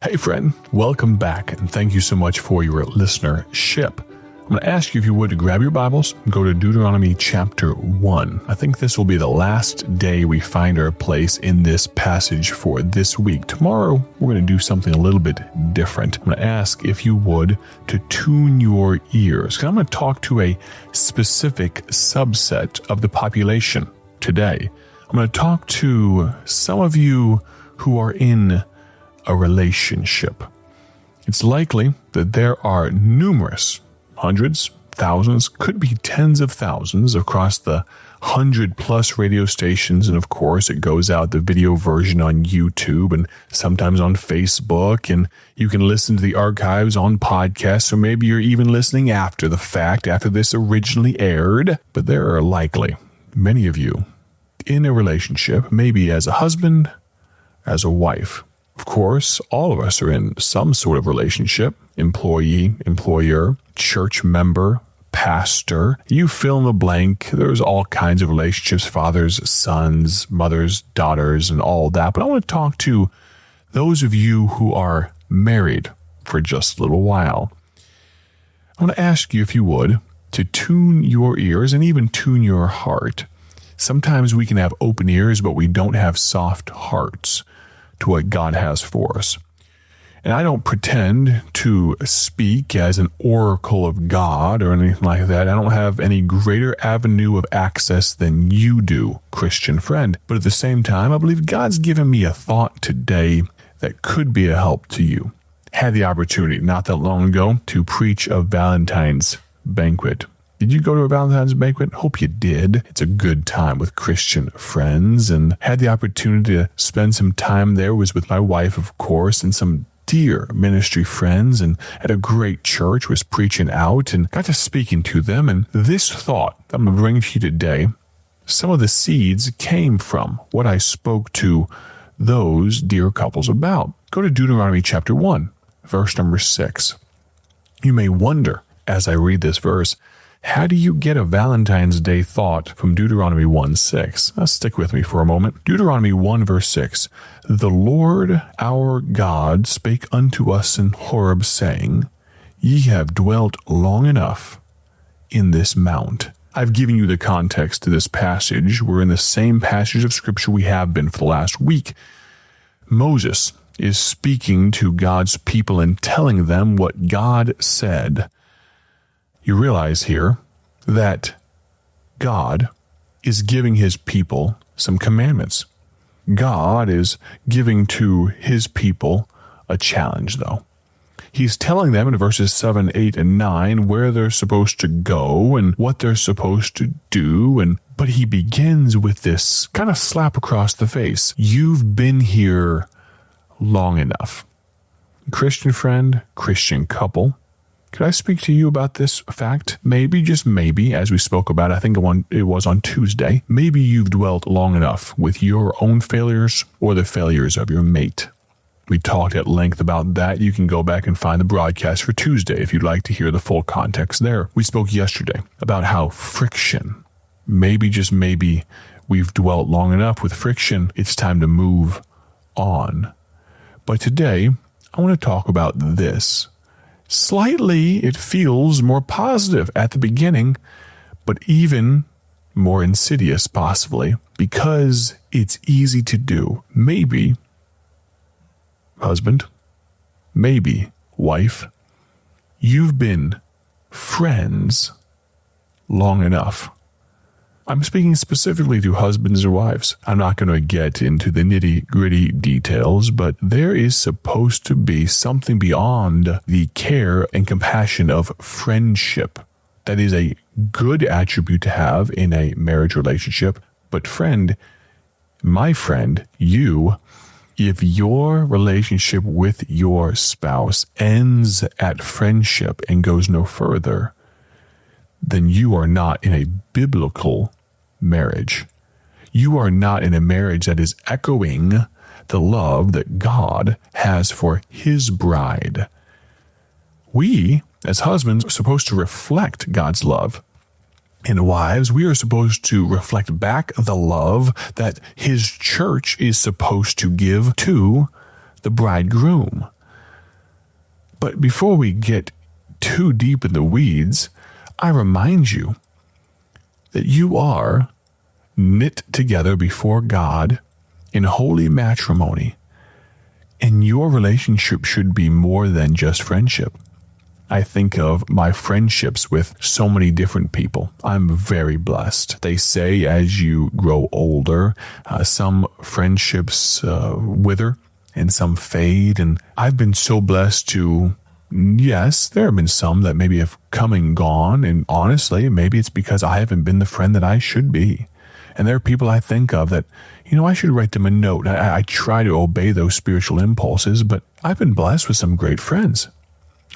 Hey friend, welcome back, and thank you so much for your listenership. I'm going to ask you if you would to grab your Bibles and go to Deuteronomy chapter 1. I think this will be the last day we find our place in this passage for this week. Tomorrow, we're going to do something a little bit different. I'm going to ask if you would to tune your ears. I'm going to talk to a specific subset of the population today. I'm going to talk to some of you who are in a relationship. It's likely that there are numerous, hundreds, thousands, could be tens of thousands across the 100+ radio stations, and of course it goes out the video version on YouTube and sometimes on Facebook, and you can listen to the archives on podcasts, or maybe you're even listening after the fact, after this originally aired. But there are likely many of you in a relationship, maybe as a husband, as a wife. Of course, all of us are in some sort of relationship: employee, employer, church member, pastor. You fill in the blank. There's all kinds of relationships: fathers, sons, mothers, daughters, and all that. But I want to talk to those of you who are married for just a little while. I want to ask you, if you would, to tune your ears and even tune your heart. Sometimes we can have open ears, but we don't have soft hearts to what God has for us. And I don't pretend to speak as an oracle of God or anything like that. I don't have any greater avenue of access than you do, Christian friend. But at the same time, I believe God's given me a thought today that could be a help to you. Had the opportunity not that long ago to preach a Valentine's banquet. Did you go to a Valentine's banquet? Hope you did. It's a good time with Christian friends, and had the opportunity to spend some time there. Was with my wife, of course, and some dear ministry friends, and at a great church, was preaching out and got to speaking to them. And this thought I'm going to bring to you today, some of the seeds came from what I spoke to those dear couples about. Go to Deuteronomy chapter 1, verse number 6. You may wonder, as I read this verse, how do you get a Valentine's Day thought from Deuteronomy 1:6? Now stick with me for a moment. Deuteronomy 1 verse 6. The Lord our God spake unto us in Horeb, saying, Ye have dwelt long enough in this mount. I've given you the context to this passage. We're in the same passage of Scripture we have been for the last week. Moses is speaking to God's people and telling them what God said. You realize here that God is giving his people some commandments. God is giving to his people a challenge, though. He's telling them in verses 7, 8, and 9 where they're supposed to go and what they're supposed to do. But he begins with this kind of slap across the face. You've been here long enough. Christian friend, Christian couple, could I speak to you about this fact? Maybe, just maybe, as we spoke about, I think it was on Tuesday, maybe you've dwelt long enough with your own failures or the failures of your mate. We talked at length about that. You can go back and find the broadcast for Tuesday if you'd like to hear the full context there. We spoke yesterday about how friction, maybe, just maybe, we've dwelt long enough with friction. It's time to move on. But today, I want to talk about this. Slightly, it feels more positive at the beginning, but even more insidious possibly, because it's easy to do. Maybe, husband, maybe, wife, you've been friends long enough. I'm speaking specifically to husbands or wives. I'm not going to get into the nitty-gritty details, but there is supposed to be something beyond the care and compassion of friendship. That is a good attribute to have in a marriage relationship. But friend, my friend, you, if your relationship with your spouse ends at friendship and goes no further, then you are not in a biblical marriage. You are not in a marriage that is echoing the love that God has for his bride. We, as husbands, are supposed to reflect God's love. And wives, we are supposed to reflect back the love that his church is supposed to give to the bridegroom. But before we get too deep in the weeds, I remind you that you are knit together before God in holy matrimony, and your relationship should be more than just friendship. I think of my friendships with so many different people. I'm very blessed. They say as you grow older, some friendships wither and some fade. And I've been so blessed to, yes, there have been some that maybe have come and gone. And honestly, maybe it's because I haven't been the friend that I should be. And there are people I think of that, I should write them a note. I try to obey those spiritual impulses, but I've been blessed with some great friends.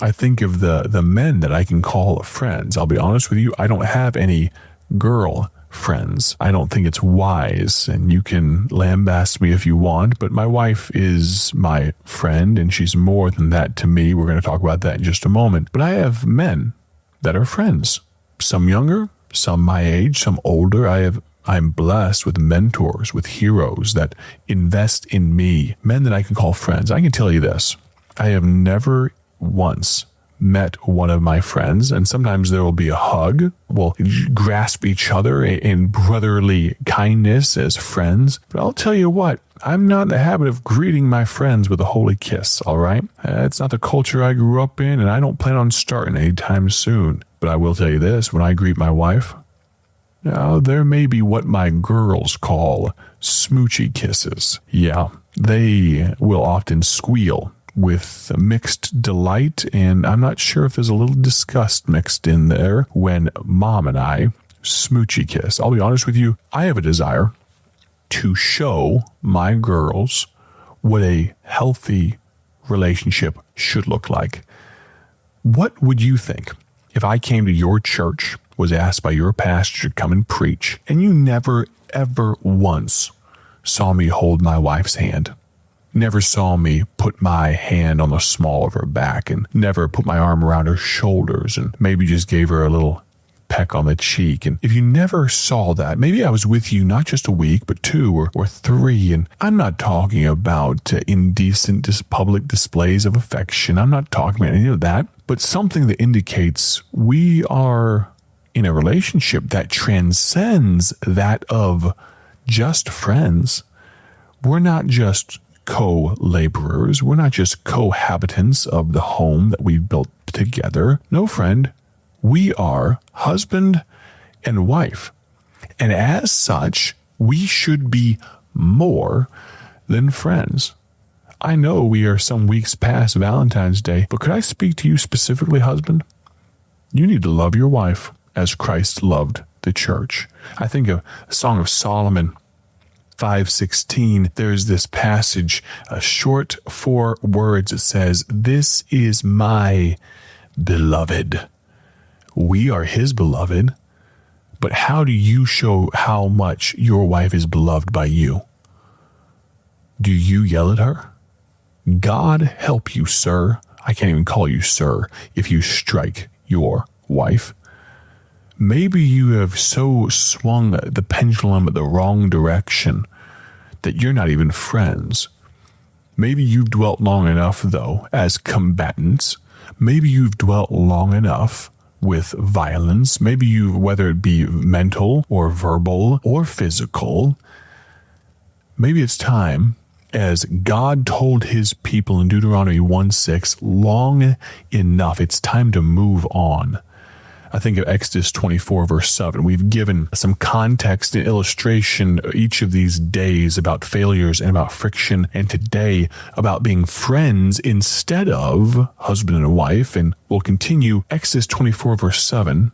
I think of the men that I can call friends. I'll be honest with you, I don't have any girl friends. I don't think it's wise, and you can lambaste me if you want, but my wife is my friend, and she's more than that to me. We're going to talk about that in just a moment. But I have men that are friends. Some younger, some my age, some older. I'm blessed with mentors, with heroes that invest in me, men that I can call friends. I can tell you this. I have never once met one of my friends, and sometimes there will be a hug. We'll grasp each other in brotherly kindness as friends. But I'll tell you what, I'm not in the habit of greeting my friends with a holy kiss, all right? It's not the culture I grew up in, and I don't plan on starting anytime soon. But I will tell you this, when I greet my wife, now, there may be what my girls call smoochy kisses. Yeah, they will often squeal with mixed delight, and I'm not sure if there's a little disgust mixed in there when Mom and I smoochy kiss. I'll be honest with you, I have a desire to show my girls what a healthy relationship should look like. What would you think if I came to your church, was asked by your pastor to come and preach, and you never, ever once saw me hold my wife's hand, never saw me put my hand on the small of her back, and never put my arm around her shoulders, and maybe just gave her a little peck on the cheek. And if you never saw that, maybe I was with you not just a week, but 2 or 3, and I'm not talking about indecent public displays of affection. I'm not talking about any of that, but something that indicates we are in a relationship that transcends that of just friends. We're not just co-laborers. We're not just cohabitants of the home that we've built together. No, friend, we are husband and wife. And as such, we should be more than friends. I know we are some weeks past Valentine's Day, but could I speak to you specifically, husband? You need to love your wife as Christ loved the church. I think of a Song of Solomon 5:16. There's this passage, a short 4 words. It says, "This is my beloved." We are his beloved, but how do you show how much your wife is beloved by you? Do you yell at her? God help you, sir. I can't even call you sir if you strike your wife. Maybe you have so swung the pendulum the wrong direction that you're not even friends. Maybe you've dwelt long enough, though, as combatants. Maybe you've dwelt long enough with violence. Maybe you, whether it be mental or verbal or physical, maybe it's time, as God told his people in Deuteronomy 1:6, long enough. It's time to move on. I think of Exodus 24, verse 7. We've given some context and illustration each of these days about failures and about friction, and today about being friends instead of husband and wife. And we'll continue Exodus 24, verse 7.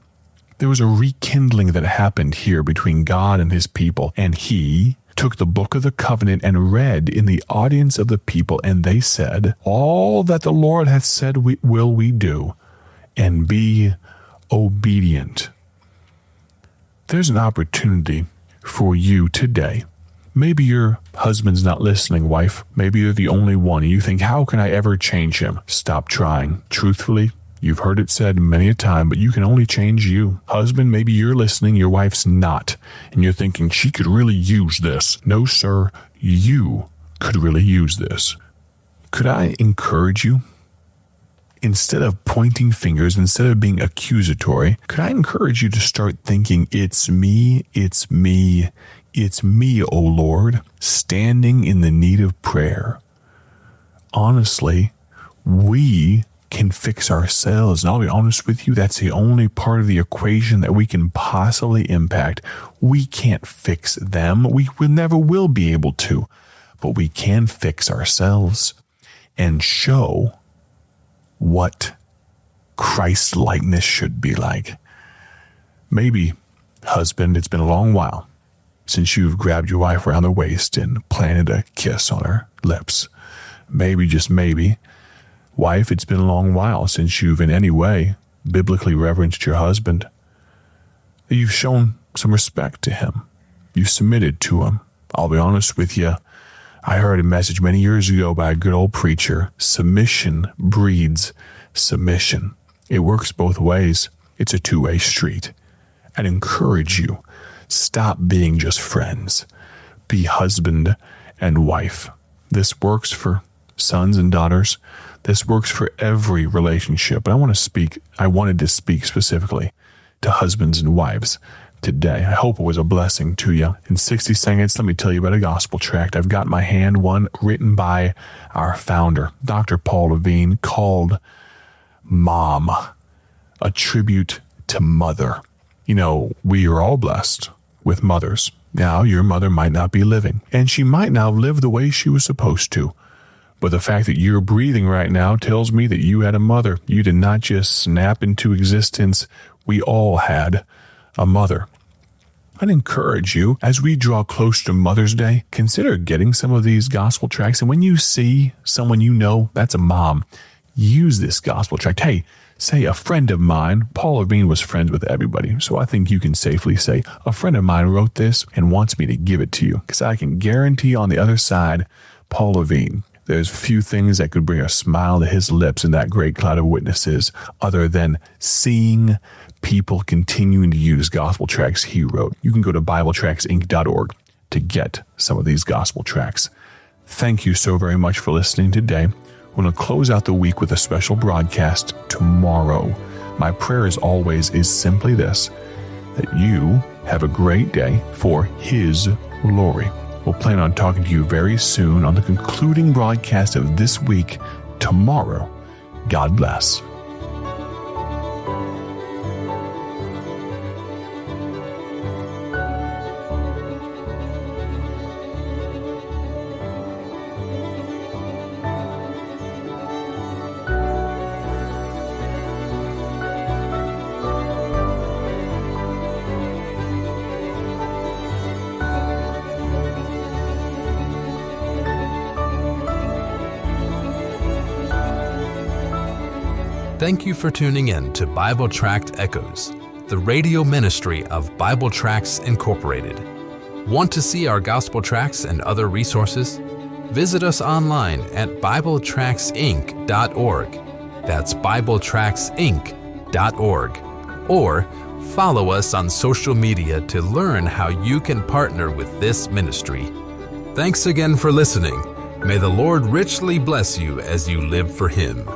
There was a rekindling that happened here between God and his people, and he took the book of the covenant and read in the audience of the people, and they said, "All that the Lord hath said will we do, and be obedient." There's an opportunity for you today. Maybe your husband's not listening, wife. Maybe you're the only one, and you think, how can I ever change him? Stop trying. Truthfully, you've heard it said many a time, but you can only change you. Husband, maybe you're listening, your wife's not, and you're thinking, she could really use this. No, sir, you could really use this. Could I encourage you? instead of pointing fingers, instead of being accusatory, could I encourage you to start thinking, it's me, it's me, it's me, O Lord, standing in the need of prayer. Honestly, we can fix ourselves. And I'll be honest with you, that's the only part of the equation that we can possibly impact. We can't fix them. We never will be able to. But we can fix ourselves and show what Christ-likeness should be like. Maybe, husband, it's been a long while since you've grabbed your wife around the waist and planted a kiss on her lips. Maybe, just maybe, wife, it's been a long while since you've in any way biblically reverenced your husband. You've shown some respect to him. You've submitted to him. I'll be honest with you. I heard a message many years ago by a good old preacher. Submission breeds submission. It works both ways. It's a two-way street. I'd encourage you, stop being just friends. Be husband and wife. This works for sons and daughters. This works for every relationship. But I wanted to speak specifically to husbands and wives today. I hope it was a blessing to you. In 60 seconds, let me tell you about a gospel tract. I've got in my hand one written by our founder, Dr. Paul Levine, called Mom, a tribute to mother. You know, we are all blessed with mothers. Now, your mother might not be living, and she might not live the way she was supposed to. But the fact that you're breathing right now tells me that you had a mother. You did not just snap into existence. We all had a mother. I'd encourage you, as we draw close to Mother's Day, consider getting some of these gospel tracts. And when you see someone you know, that's a mom, use this gospel tract. Hey, say a friend of mine, Paul Levine was friends with everybody, so I think you can safely say, a friend of mine wrote this and wants me to give it to you, because I can guarantee on the other side, Paul Levine, there's few things that could bring a smile to his lips in that great cloud of witnesses other than seeing people continuing to use gospel tracts he wrote. You can go to BibleTractsInc.org to get some of these gospel tracts. Thank you so very much for listening today. We're going to close out the week with a special broadcast tomorrow. My prayer, as always, is simply this, that you have a great day for His glory. We'll plan on talking to you very soon on the concluding broadcast of this week, tomorrow. God bless. Thank you for tuning in to Bible Tract Echoes, the radio ministry of Bible Tracts Incorporated. Want to see our gospel tracts and other resources? Visit us online at BibleTractsInc.org. That's BibleTractsInc.org. Or follow us on social media to learn how you can partner with this ministry. Thanks again for listening. May the Lord richly bless you as you live for Him.